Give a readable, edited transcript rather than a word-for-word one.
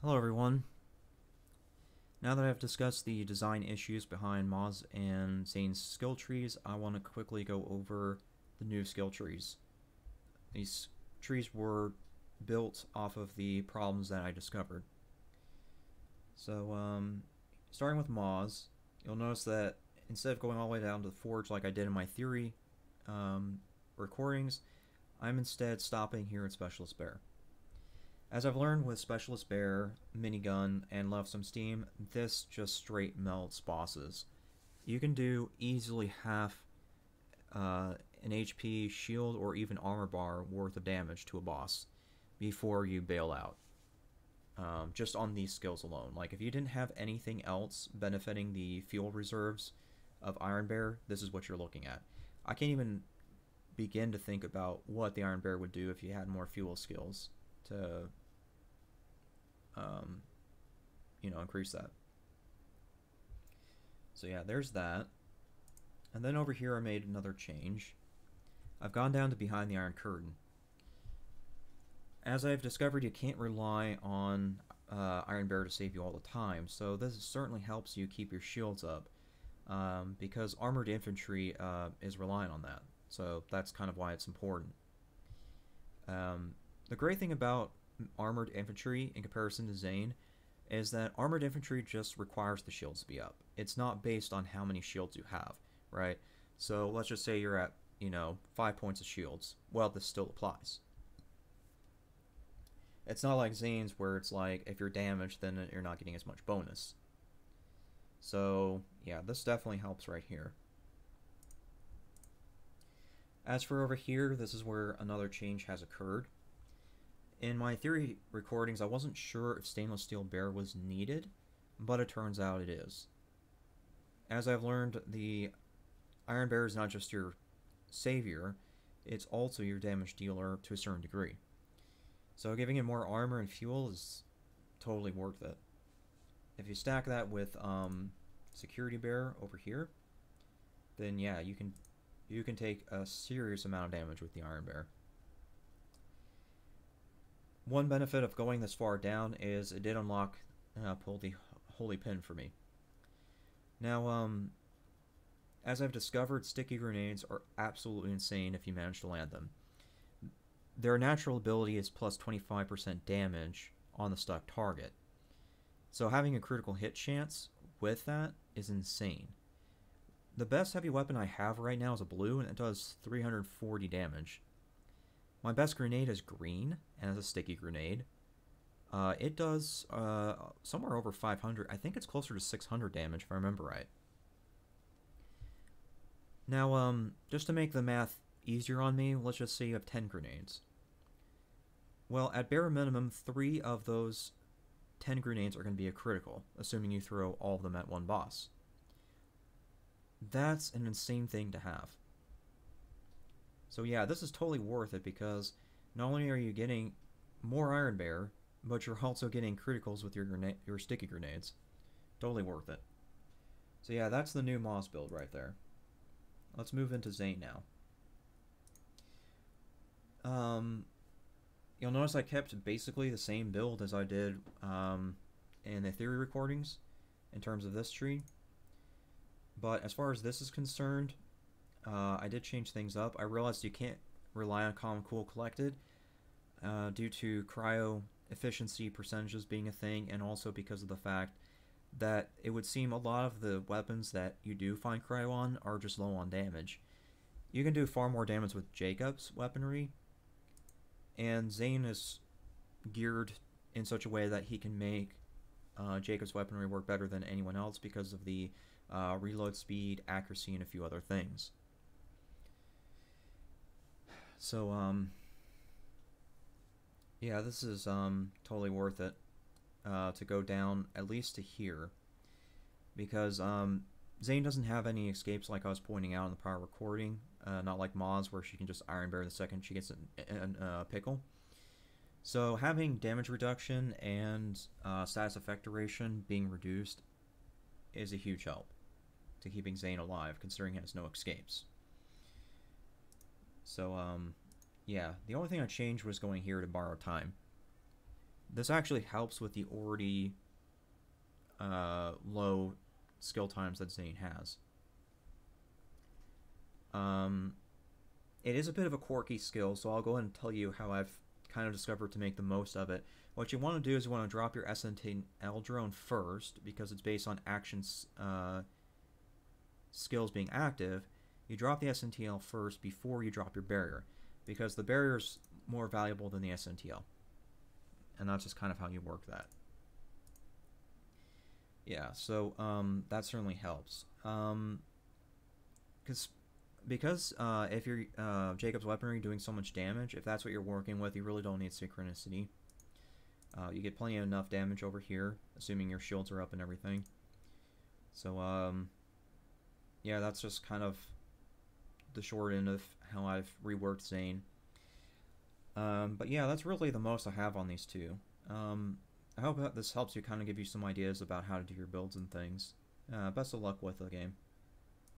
Hello everyone. Now that I've discussed the design issues behind Moz and Zane's skill trees, I want to quickly go over the new skill trees. These trees were built off of the problems that I discovered. So, starting with Moz, you'll notice that instead of going all the way down to the forge like I did in my theory recordings, I'm instead stopping here at Specialist Bear. As I've learned with Specialist Bear, Minigun, and Left Some Steam, this just straight melts bosses. You can do easily half an HP, shield, or even armor bar worth of damage to a boss before you bail out. Just on these skills alone. Like, if you didn't have anything else benefiting the fuel reserves of Iron Bear, this is what you're looking at. I can't even begin to think about what the Iron Bear would do if you had more fuel skills to increase that. So yeah, there's that. And then over here I made another change. I've gone down to behind the Iron Curtain. As I've discovered, you can't rely on Iron Bear to save you all the time, so this certainly helps you keep your shields up, because armored infantry is reliant on that, so that's kind of why it's important. The great thing about armored infantry in comparison to Zane is that armored infantry just requires the shields to be up. It's not based on how many shields you have, right? So let's just say you're at, 5 points of shields. Well, this still applies. It's not like Zane's where it's like if you're damaged then you're not getting as much bonus. So yeah, this definitely helps right here. As for over here, this is where another change has occurred. In my theory recordings, I wasn't sure if stainless steel bear was needed, but it turns out it is. As I've learned, the Iron Bear is not just your savior, it's also your damage dealer to a certain degree. So giving it more armor and fuel is totally worth it. If you stack that with Security Bear over here, then yeah, you can take a serious amount of damage with the Iron Bear. One benefit of going this far down is it did unlock pull the Holy Pin for me. Now, as I've discovered, sticky grenades are absolutely insane if you manage to land them. Their natural ability is plus 25% damage on the stuck target. So having a critical hit chance with that is insane. The best heavy weapon I have right now is a blue, and it does 340 damage. My best grenade is green, and it's a sticky grenade. It does somewhere over 500. I think it's closer to 600 damage, if I remember right. Now, just to make the math easier on me, let's just say you have 10 grenades. Well, at bare minimum, 3 of those 10 grenades are going to be a critical, assuming you throw all of them at one boss. That's an insane thing to have. So yeah, this is totally worth it because not only are you getting more Iron Bear, but you're also getting criticals with your sticky grenades. Totally worth it. So yeah, that's the new Moz build right there. Let's move into Zane now. You'll notice I kept basically the same build as I did in the theory recordings in terms of this tree. But as far as this is concerned, I did change things up. I realized you can't rely on Calm, Cool, Collected due to cryo efficiency percentages being a thing, and also because of the fact that it would seem a lot of the weapons that you do find cryo on are just low on damage. You can do far more damage with Jacob's weaponry, and Zane is geared in such a way that he can make Jacob's weaponry work better than anyone else because of the reload speed, accuracy, and a few other things. So, yeah, this is totally worth it to go down at least to here, because Zane doesn't have any escapes like I was pointing out in the prior recording, not like Moz where she can just Iron Bear the second she gets a pickle. So having damage reduction and status effect duration being reduced is a huge help to keeping Zane alive, considering he has no escapes. So, yeah, the only thing I changed was going here to borrow time. this actually helps with the already low skill times that Zane has. It is a bit of a quirky skill, so I'll go ahead and tell you how I've kind of discovered to make the most of it. What you want to do is you want to drop your SNTL drone first, because it's based on actions, skills being active. You drop the SNTL first before you drop your barrier, because the barrier is more valuable than the SNTL. And that's just kind of how you work that. Yeah, so that certainly helps. Because if you're Jacob's weaponry doing so much damage, if that's what you're working with, you really don't need synchronicity. You get plenty of enough damage over here, assuming your shields are up and everything. So, yeah, that's just kind of the short end of how I've reworked Zane. But yeah, that's really the most I have on these two. I hope that this helps you kind of give you some ideas about how to do your builds and things. Best of luck with the game.